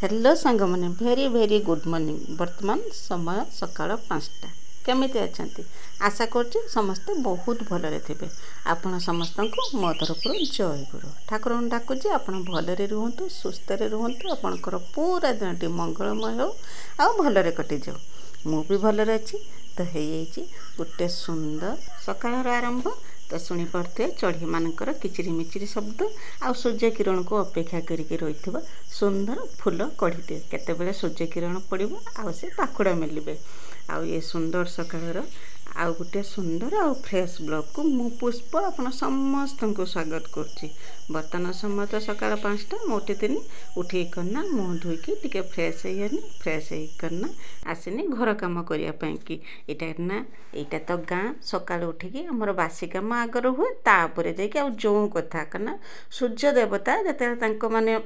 Hello सांग मैंने भेरी very good morning. वर्तमान समय सकाळ 5टा। केमिति अछंती? आशा करछि समस्ते बहुत भलरे थिबे। आपण समस्त को मो तरफ जय गुरु ठाकुर डाकुछि आपण भलरे रुहंतु, सुस्थरे रुहंतु, आपणकर पूरा दिनटी मंगलमय हो आ भलरे कटि जाऊ। मु भी भलरे अछि। तो हेछि गोटे सुंदर सकाळर आरंभ। तो शुणी पारे चढ़ी मानकर किचिरी मिचिरी शब्द आ सूर्य किरण को अपेक्षा करके रही सुंदर फूल कढ़ीटे केतेबेले सूर्य किरण पड़ो आ से पाखुड़ा मिलबे। आ ये सुंदर सकाळर आउ गोटे सुंदर आउ फ्रेश ब्लॉग को मु पुष्प आपण समस्त को स्वागत करछि। बर्तमान समय तो सकाळ 5टा मोटे दिन उठी करना मुँह धोईकी टिके फ्रेश करना आसनी घर काम करिया पई कि एटा ना एटा तो गाँ सकाळ उठिकी हमर बासी काम आगर हुए तापर जाइए आ जो कथा करना सूर्य देवता जते तांको माने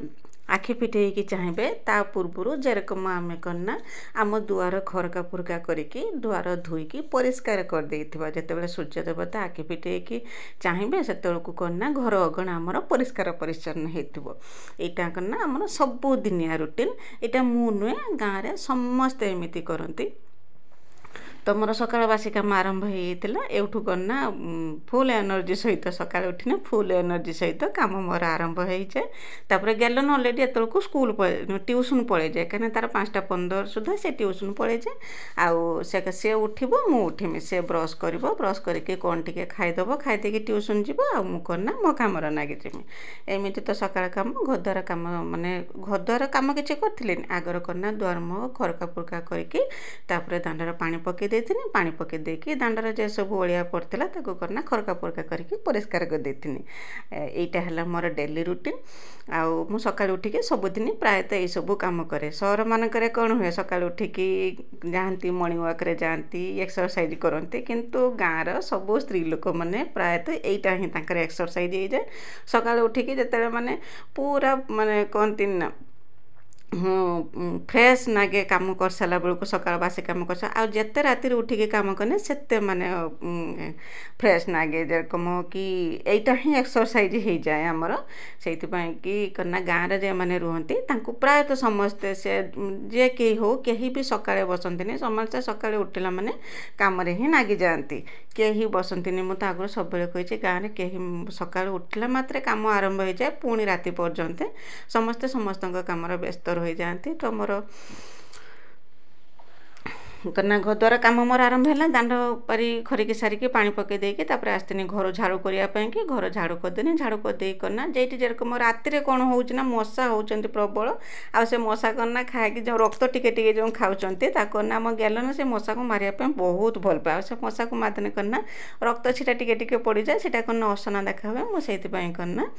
आखि फिटेकी चाहिए ता पूर्वर जेरकम आम करना आम दुआर खरका फुरका करके दुआर धोईकी परिष्कार कर देथिबा। जेतेबेले सूर्य देवता आखि फिटेकी चाहिए से करना घर अगणा आमर परिष्कार परिच्छन्न हेतिबो। एटा करना आमर सबु दिनिया रूटीन। एटा मु नुए गाँव रे समस्त एमिति करंती। तो मोर सकाळ बासी काम आरंभ होता एठू करना फुल एनर्जी सहित सकाळ उठिने फुल एनर्जी सहित काम मोर आरंभ हो जाए। तापर गैलन अलरेडी एतलको स्कूल ट्यूशन पड़े जाए कहीं तार 5:15 सुधा से ट्यूशन पड़े जाए। आउ से उठिबो मु उठिमी से ब्रश करिवो ब्रश करके कौन टिके खाइदबो खाइदेकी ट्यूशन जीवो आ मु करना मो कामर नागी जिमी। एमिति तो सकाळ काम घरद्वार काम माने घरद्वार काम किछि करथिलेनी आगर करना द्वार मो खरका फुरका करके तापर दांडर पानी पके देथिनी। पानी पके देकी दांडर जे सब ओलिया पड़थिला ताको करना खरका फुरका करके परिष्कार कर देथिनी। एटा हला मोर डेली रूटीन। आउ मु सकाळ उठिके सबुदिन प्रायतः ये सब काम करे। सहर मानकरे कोन हुए सकाळ उठिकी जांती मॉर्निंग वॉक रे जांती एक्सरसाइज करंती किंतु गाँर सब स्त्री लोक माने प्रायतः एटा ही तांकर एक्सरसाइज हो जाए। सकाळ उठिकी जते माने पूरा माने कोनती ना फ्रेश नागे काम कर सारा बेलू सकाळ बासी काम कर आ जिते राति उठिके काम कने सेते माने फ्रेश नागे जेरकम कि एटा ही एक्सरसाइज हो जाए आमर से कि करना गाँव जे मैंने रुहती प्रायतः समस्ते से जे कहीं हो कहीं भी सकाळे बसंती समस्ते सकाळे उठिला माने काम ही नागी जाती कहीं बसंती। मुझे आगुरी सब कही गाँव में कहीं सकाळ उठिला मात्रे काम आरंभ हो जाए पुणी राति पर्यंत समस्ते समस्त काम व्यस्त हो जाती। तो मोर करना घरद्वार काम मोर आरंभ है दांड पारी खरिकी सारिकी पानी पके देकी तापर आस्तिनी घर झाड़ू करने कि घर झाड़ू करदेनी झाड़ू करदे करना जेटी जेरकम राति कौन होना मशा होती प्रबल आ से मशा करना खाई जो रक्त टिके टिके जो खाऊँच ताकना आम गैलन से मशा को मारिया बहुत भल पाए से मशा को मारदेने करना रक्त छिटा टिके टिके पड़ जाए सीटा करना असना देखा हुए मुझे करना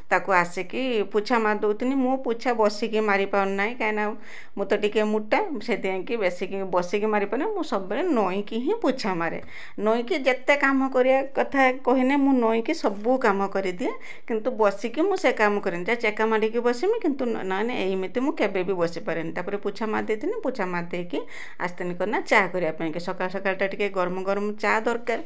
ताको आसिकी पुछा मार दौनी मु पुछा बसिकी मारी पारना कहीं मु तो टिके मोटा से बेसिक बसिकी मारी पारे मु सब नईकी ही पुछा मारे नईकी जिते कम करिया कथा कहने मु नईकी सबू कम कर दिए किंतु बसिकी मु से काम करें जा चेका मारिकी बसमी किंतु ना एमती मु केबे भी बसी पारे। तापर पुछा मार देती पुछा मार देकी आस्ते करना चा करने सकाळ सकाळटा टिके गरम गरम चा दरकार।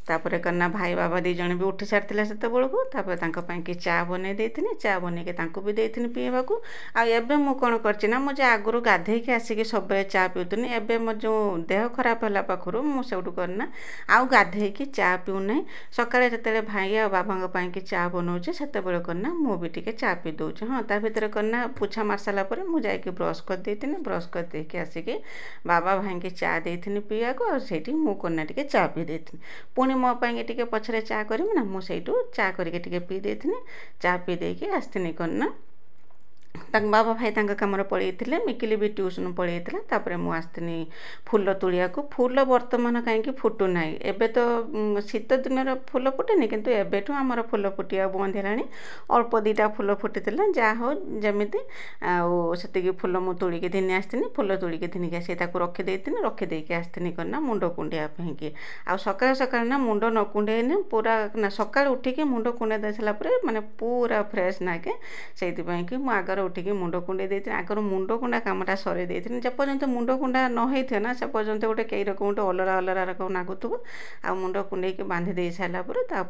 तापर करना भाई बाबा दी जन भी उठी सारी से बेलू तापर कि चा बन देती चा बन के भी देती पीवाकू। आबे मु कौन करना मुझे आगुरी गाधेकी आसिकी सब चा पीउनी एवं मो जो देह खराब है पाखु मुझे करना आउ गाधेकी चा पीऊना सकाଳେ जिते भाई आ बाबा कि चा बनाऊे से करना मु भी टे चा पी दूचे। हाँ ता भर करना पुछा मार सारापर मुझे ब्रश कर देती ब्रश कर देकी आसिकी बाबा भाई की चा देती पीवाकू और से करना टे चा पी देती पुणी मो टे पछरे चा करी ना मुझे चा करके पी देती चा पी देकी आस्तिनी करना बाबा भाई कम पड़े मिकिली भी ट्यूशन पड़ेगा। तापर मु आस्तिनी फूल तुलिया को फूल वर्तमान कहीं फुटू ना एबे तो शीत दिन फूल फुटेनि किंतु एबेठू आमर फूल फुटिया बंद है अल्प दीटा फूल फुटी जहाँ हो जमीती आती फूल मु तुलिकी धीनि आसतीनि फूल तुलिकी धीनिकी आसी रखीदे रखीदेकी आसतीनि करना मुंड कुंडिया कि आ सकाळ सकाळ ना मुंड न कुंडेने पूरा ना सकाळ उठिकी मुंड कुंडे दे सारा माने पूरा फ्रेश नागे से मु आगर उठिकी मुंड कुंडे देती आगर मुंड कुंडा कामटा सरे देती जेपर्यंत मुंड कुंडा न होइथे ना से पर्यंत गोटे कई रकम गोटे अलरा अलरा रकम नागुथुब आ मुंड कुंडे बांधि दे सारा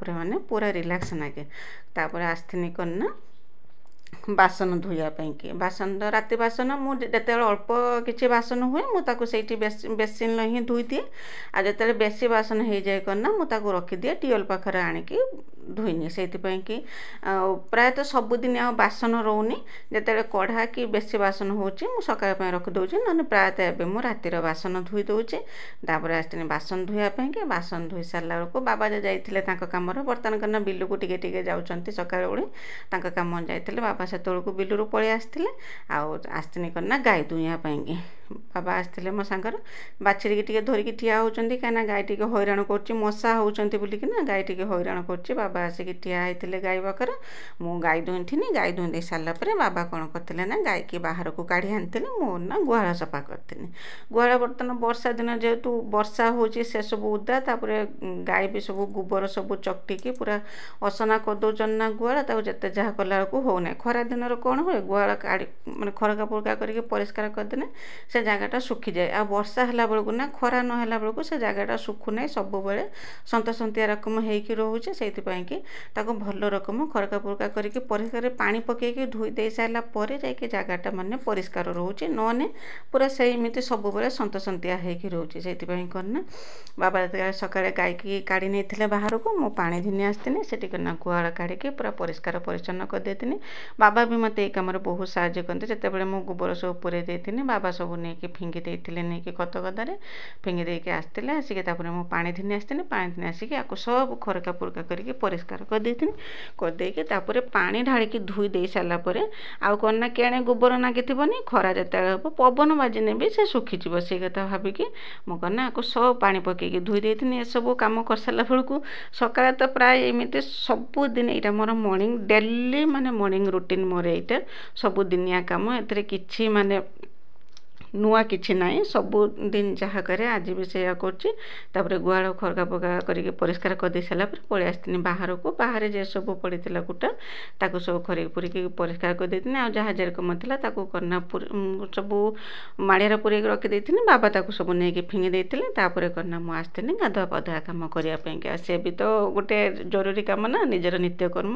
माने पूरा रिलैक्स नागे। तापर आस्थिनी करना ବାସନ ଧୋଇବା ପାଇଁକି ବାସନ ରାତି ବାସନ ମୁଁ ଯେତେବେଳେ ଅଳ୍ପ କିଛି ବାସନ ହୁଏ ମୁଁ ତାକୁ ସେଇଠି ବେସିନରେ ହିଁ ଧୋଇଦିଏ। ଆଉ ଯେତେବେଳେ ବେଶୀ ବାସନ ହେଇଯାଏ କ'ଣ ନା ମୁଁ ତାକୁ ରଖିଦିଏ ଟ୍ୟୁବଲ୍ ପାଖରେ ଆଣିକି ଧୋଇନିଏ। ସେଇଥିପାଇଁକି ଆଉ ପ୍ରାୟତଃ ସବୁଦିନ ଆଉ ବାସନ ରହୁନି। ଯେତେବେଳେ କଢ଼ା କି ବେଶୀ ବାସନ ହେଉଛି ମୁଁ ସକାଳ ପାଇଁ ରଖିଦେଉଛି, ନହେଲେ ପ୍ରାୟତଃ ଏବେ ମୁଁ ରାତିର ବାସନ ଧୋଇ ଦେଉଛି। ତାପରେ ଆସିଥିଲି ବାସନ ଧୋଇବା ପାଇଁକି। ବାସନ ଧୋଇ ସାରିଲା ବେଳକୁ ବାବା ଯେ ଯାଇଥିଲେ ତାଙ୍କ କାମରେ, ବର୍ତ୍ତମାନ କ'ଣ ବିଲକୁ ଟିକେ ଯାଉଛନ୍ତି ସକାଳୁ ଓଳି, ତାଙ୍କ କାମ ଯାଇଥିଲେ। ବାବା ସେତେବେଳକୁ ବିଲରୁ ପଳେଇ ଆସିଥିଲେ। ଆଉ ଆସିଥିଲି କ'ଣ ନା ଗାଈ ଦୁହିଁବା ପାଇଁକି। ବାବା ଆସିଥିଲେ ମୋ ସାଙ୍ଗରେ, ବାଛୁରୀକି ଟିକେ ଧରିକି ଠିଆ ହେଉଛନ୍ତି, କାହିଁକିନା ଗାଈ ଟିକେ ହଇରାଣ କରୁଛି, ମଶା ହେଉଛନ୍ତି ବୋଲିକିନା ଗାଈ ଟିକେ ହଇରାଣ କରୁଛି। ବାବା ଆସିକି ଠିଆ ହେଇଥିଲେ ଗାଈ ପାଖରେ। ମୁଁ ଗାଈ ଦୁହିଁଥିଲି। ଗାଈ ଦୁହିଁ ଦେଇ ସାରିଲା ପରେ ବାବା କ'ଣ କରିଥିଲେ ନା ଗାଈକି ବାହାରକୁ କାଢ଼ି ଆଣିଥିଲେ। ମୁଁ ନା ଗୁହାଳ ସଫା କରିଥିଲି। ଗୁହାଳ ବର୍ତ୍ତମାନ ବର୍ଷା ଦିନ ଯେହେତୁ ବର୍ଷା ହେଉଛି ସେସବୁ ଓଦା, ତାପରେ ଗାଈ ବି ସବୁ ଗୋବର ସବୁ ଚକଟିକି ପୁରା ଅସନା କରିଦେଉଛନ୍ତି ନା ଗୁହାଳ, ତାକୁ ଯେତେ ଯାହା କଲା ବେଳକୁ ହେଉନାହିଁ। ଖରା ଦିନରେ କ'ଣ ହୁଏ, ଗୁହାଳ ମାନେ ଖରକା ଫରକା କରିକି ପରିଷ୍କାର କରିଦେଲେ ସେ ଜାଗାଟା ଶୁଖିଯାଏ। ଆଉ ବର୍ଷା ହେଲା ବେଳକୁ ନା ଖରା ନହେଲା ବେଳକୁ ସେ ଜାଗାଟା ଶୁଖୁନାହିଁ, ସବୁବେଳେ ସନ୍ତସନ୍ତିଆ ରକମ ହେଇକି ରହୁଛି। ସେଇଥିପାଇଁକି ତାକୁ ଭଲ ରକମ ଖରକା ଫରକା କରିକି ପରିଷ୍କାର ପାଣି ପକାଇକି ଧୋଇ ଦେଇ ସାରିଲା ପରେ ଯାଇକି ଜାଗାଟା ମାନେ ପରିଷ୍କାର ରହୁଛି, ନହେଲେ ପୁରା ସେମିତି ସବୁବେଳେ ସନ୍ତସନ୍ତିଆ ହେଇକି ରହୁଛି। ସେଇଥିପାଇଁ କ'ଣ ନା ବାବା ଯେତେବେଳେ ସକାଳେ ଗାଈକି କାଢ଼ି ନେଇଥିଲେ ବାହାରକୁ, ମୁଁ ପାଣି ଘିନି ଆସିଥିଲି। ସେଠି ନା ଗୁହାଳ କାଢ଼ିକି ପୁରା ପରିଷ୍କାର ପରିଚ୍ଛନ୍ନ କରିଦେଇଥିଲି। ବାବା ବି ମୋତେ ଏଇ କାମରେ ବହୁତ ସାହାଯ୍ୟ କରନ୍ତି। ଯେତେବେଳେ ମୁଁ ଗୋବର ସବୁ ପୁରେଇ ଦେଇଥିଲି, ବାବା ସବୁ ନେଇକି ଫିଙ୍ଗି ଦେଇଥିଲେ, ନେଇକି ଖତ ଗଦାରେ ଫିଙ୍ଗି ଦେଇକି ଆସିଥିଲେ। ଆସିକି ତାପରେ ମୁଁ ପାଣି ଘିନି ଆସିଥିଲି। ପାଣି ଘିନି ଆସିକି ଆକୁ ସବୁ ଖରକା ଫରକା କରିକି ପରିଷ୍କାର କରିଦେଇଥିଲି। କରିଦେଇକି ତାପରେ ପାଣି ଢାଳିକି ଧୋଇ ଦେଇ ସାରିଲା ପରେ ଆଉ କ'ଣ ନା କେଣେ ଗୋବର ଲାଗିଥିବନି, ଖରା ଯେତେବେଳେ ହେବ ପବନ ବାଜିନେ ବି ସେ ଶୁଖିଯିବ। ସେଇ କଥା ଭାବିକି ମୁଁ କ'ଣ ନା ଆକୁ ସବୁ ପାଣି ପକାଇକି ଧୋଇ ଦେଇଥିଲି। ଏସବୁ କାମ କରିସାରିଲା ବେଳକୁ ସକାଳେ ତ ପ୍ରାୟ ଏମିତି ସବୁଦିନ ଏଇଟା ମୋର ମର୍ଣ୍ଣିଂ ଡେଲି ମାନେ ମର୍ଣ୍ଣିଂ ରୁଟିନ୍ ମୋର ଏଇଟା ସବୁଦିନିଆ କାମ। ଏଥିରେ କିଛି ମାନେ ନୂଆ କିଛି ନାହିଁ, ସବୁଦିନ ଯାହା କରେ ଆଜି ବି ସେଇଆ କରୁଛି। ତାପରେ ଗୁହାଳ ଖରକା ଫରକା କରିକି ପରିଷ୍କାର କରିଦେଇ ସାରିଲା ପରେ ପଳେଇ ଆସିଥିଲି ବାହାରକୁ। ବାହାରେ ଯେ ସବୁ ପଡ଼ିଥିଲା କୁଟା ତାକୁ ସବୁ ଖରିକି ଫୁରିକି ପରିଷ୍କାର କରିଦେଇଥିଲି। ଆଉ ଯାହା ଯେରକମ ଥିଲା ତାକୁ କନା ସବୁ ମାଳିଆରେ ପୁରେଇକି ରଖିଦେଇଥିଲି। ବାବା ତାକୁ ସବୁ ନେଇକି ଫିଙ୍ଗି ଦେଇଥିଲେ। ତାପରେ କନା ମୁଁ ଆସିଥିଲି ଗାଧୁଆ ପାଧୁଆ କାମ କରିବା ପାଇଁକି। ଆଉ ସେ ବି ତ ଗୋଟେ ଜରୁରୀ କାମ ନା, ନିଜର ନିତ୍ୟକର୍ମ।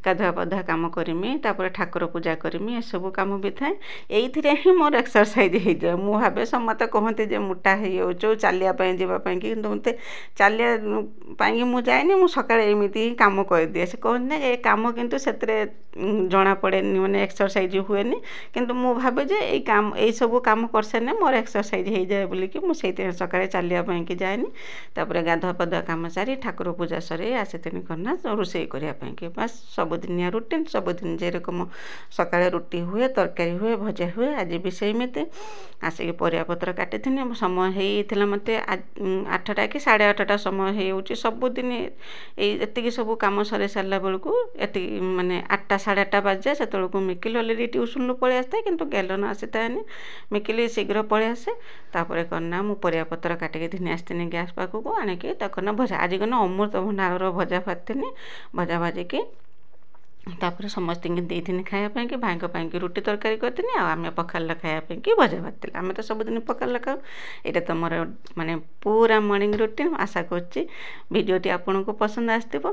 ଗାଧୁଆ ପାଧୁଆ କାମ କରିମି, ତାପରେ ଠାକୁର ପୂଜା କରିମି, ଏସବୁ କାମ ବି ଥାଏ। ଏଇଥିରେ ହିଁ ମୋର ଏକ୍ସରସାଇଜ୍ ହେଇଯାଏ। ମୁଁ ଭାବେ ସମସ୍ତେ କହନ୍ତି ଯେ ମୋଟା ହେଇଯାଉଛୁ ଚାଲିବା ପାଇଁ ଯିବା ପାଇଁକି, କିନ୍ତୁ ମୋତେ ଚାଲିବା ପାଇଁକି ମୁଁ ଯାଏନି। ମୁଁ ସକାଳେ ଏମିତି ହିଁ କାମ କରିଦିଏ। ସେ କହନ୍ତି ନା ଏ କାମ କିନ୍ତୁ ସେଥିରେ ଜଣାପଡ଼େନି, ମାନେ ଏକ୍ସରସାଇଜ୍ ହୁଏନି। କିନ୍ତୁ ମୁଁ ଭାବେ ଯେ ଏଇସବୁ କାମ କରିସାରିଲେ ମୋର ଏକ୍ସରସାଇଜ୍ ହେଇଯାଏ ବୋଲିକି ମୁଁ ସେଇଥିପାଇଁ ସକାଳେ ଚାଲିବା ପାଇଁକି ଯାଏନି। ତାପରେ ଗାଧୁଆ ପାଧୁଆ କାମ ସାରି ଠାକୁର ପୂଜା ସରେଇ ଆସିଥିଲି କ'ଣ ନା ରୋଷେଇ କରିବା ପାଇଁକି। ବାସ୍ ସବୁଦିନିଆ ରୁଟିନ୍। ସବୁଦିନ ଯେରକମ ସକାଳେ ରୁଟି ହୁଏ, ତରକାରୀ ହୁଏ, ଭଜା ହୁଏ, ଆଜି ବି ସେମିତି। ଆସିକି ପରିବାପତ୍ର କାଟିଥିଲି। ସମୟ ହେଇଯାଇଥିଲା ମୋତେ 8ଟା କି 8:30 ସମୟ ହେଇଯାଉଛି ସବୁଦିନ। ଏତିକି ସବୁ କାମ ସରେଇ ସାରିଲା ବେଳକୁ ଏତିକି ମାନେ 8ଟା 8:30 ବାଜେ। ସେତେବେଳକୁ ମିକିଲି ଅଲରେଡ଼ି ଟ୍ୟୁସନ୍ରୁ ପଳେଇ ଆସିଥାଏ, କିନ୍ତୁ ଗେଲନ ଆସିଥାଏନି। ମିକିଲି ଶୀଘ୍ର ପଳେଇ ଆସେ। ତାପରେ କ'ଣ ନା ମୁଁ ପରିବାପତ୍ର କାଟିକି ଘିନି ଆସିଥିଲି ଗ୍ୟାସ୍ ପାଖକୁ, ଆଣିକି ତାକୁ ନା ଭଜା, ଆଜି କ'ଣ ଅମୃତଭଣ୍ଡା ଆଳୁର ଭଜା ଭାଜିଥିଲି। ଭଜା ଭାଜିକି ତାପରେ ସମସ୍ତଙ୍କୁ ଦେଇଥିଲି ଖାଇବା ପାଇଁକି। ଭାଇଙ୍କ ପାଇଁକି ରୁଟି ତରକାରୀ କରିଥିଲି, ଆଉ ଆମେ ପଖାଳ ଖାଇବା ପାଇଁକି ଭଜା ଭାଜିଥିଲି। ଆମେ ତ ସବୁଦିନ ପଖାଳ ଖାଉ। ଏଇଟା ତ ମୋର ମାନେ ପୁରା ମର୍ଣ୍ଣିଂ ରୁଟିନ୍। ଆଶା କରୁଛି ଭିଡ଼ିଓଟି ଆପଣଙ୍କୁ ପସନ୍ଦ ଆସିଥିବ।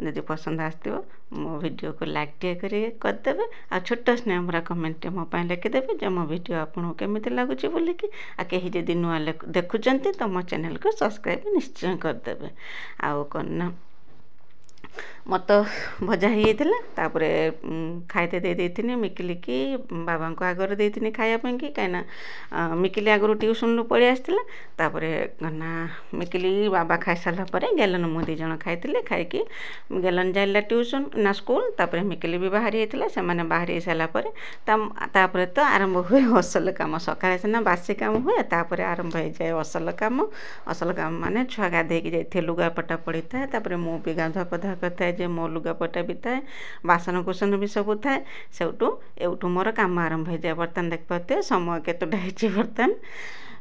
ଯଦି ପସନ୍ଦ ଆସିଥିବ ମୋ ଭିଡ଼ିଓକୁ ଲାଇକ୍ ଟିକେ କରିଦେବେ, ଆଉ ଛୋଟ ସ୍ନେହ ଭରା କମେଣ୍ଟଟେ ମୋ ପାଇଁ ଲେଖିଦେବେ ଯେ ମୋ ଭିଡ଼ିଓ ଆପଣଙ୍କୁ କେମିତି ଲାଗୁଛି ବୋଲିକି। ଆଉ କେହି ଯଦି ନୂଆ ଦେଖୁଛନ୍ତି ତ ମୋ ଚ୍ୟାନେଲକୁ ସବସ୍କ୍ରାଇବ୍ ନିଶ୍ଚୟ କରିଦେବେ। ଆଉ କ'ଣ ନା ମତ ଭଜା ହେଇଯାଇଥିଲା। ତାପରେ ଖାଇତେ ଦେଇଥିଲି ମିକିଲିକି, ବାବାଙ୍କୁ ଆଗରେ ଦେଇଥିଲି ଖାଇବା ପାଇଁକି, କାହିଁକିନା ମିକିଲି ଆଗରୁ ଟ୍ୟୁସନ୍ରୁ ପଳେଇ ଆସିଥିଲା। ତାପରେ ନା ମିକିଲି ବାବା ଖାଇସାରିଲା ପରେ ଗେଲନ ମୁଁ 2 ଜଣ ଖାଇଥିଲେ। ଖାଇକି ଗେଲନ ଯାଇଲା ସ୍କୁଲ। ତାପରେ ମିକିଲି ବି ବାହାରି ହେଇଥିଲା। ସେମାନେ ବାହାରି ହେଇସାରିଲା ପରେ ତାପରେ ତ ଆରମ୍ଭ ହୁଏ ଅସଲ କାମ। ସକାଳେ ସିନା ବାସି କାମ ହୁଏ, ତାପରେ ଆରମ୍ଭ ହେଇଯାଏ ଅସଲ କାମ। ଅସଲ କାମ ମାନେ ଛୁଆ ଗାଧେଇକି ଯାଇଥିବେ, ଲୁଗାପଟା ପଡ଼ିଥାଏ। ତାପରେ ମୁଁ ବି ଗାଧୁଆ ପାଧୁଆ କରିଥାଏ ଯେ ମୋ ଲୁଗାପଟା ବି ଥାଏ, ବାସନ କୁସନ ବି ସବୁ ଥାଏ। ଏଇଠୁ ମୋର କାମ ଆରମ୍ଭ ହେଇଯାଏ। ବର୍ତ୍ତମାନ ଦେଖିପାରୁଥିବେ ସମୟ କେତେଟା ହେଇଛି ବର୍ତ୍ତମାନ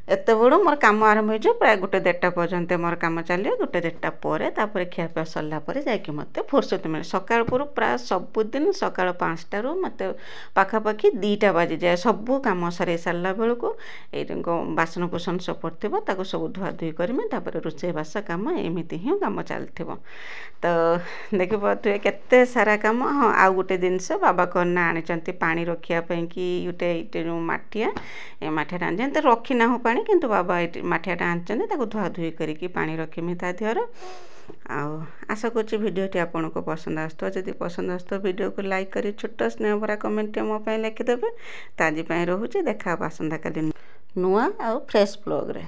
एत बड़ू मोर कम आरंभ हो प्राय 1-1:30 पर्यंत मोर कम चलिए 1-1:30 पर खियापिया सरलापर जाकि मत फुर्सत मिले सकाल पूर्व प्राय सबुदिन सका 5टारू मत पाखापाखि 2टा बाजी जाए सबू कम सर सारा बेलू ये बासन कुसन सब पड़ो सब धुआ धुई करमी रोषे बास कम एमती ही कम चलती तो देखिए केते सारा कम। हाँ आउ गोटे जिनस बाबा कन्ना आनी पानी रखापी कि गोटे जो माठिया ए माठिया आनी रखी ना हो पानी किंतु बाबा ये माठियाटा आनी धुआ धुई करके पानी रखमी ता देहर। आशा कर भिडटी आपन को पसंद आसो जदि पसंद आसो वीडियो को लाइक करी छोट स्नेह भरा कमेंट मोपाई लिखिदेवे। तो आज रोचे देखा आसंता काली नुआ आउ फ्रेश ब्लॉग रे।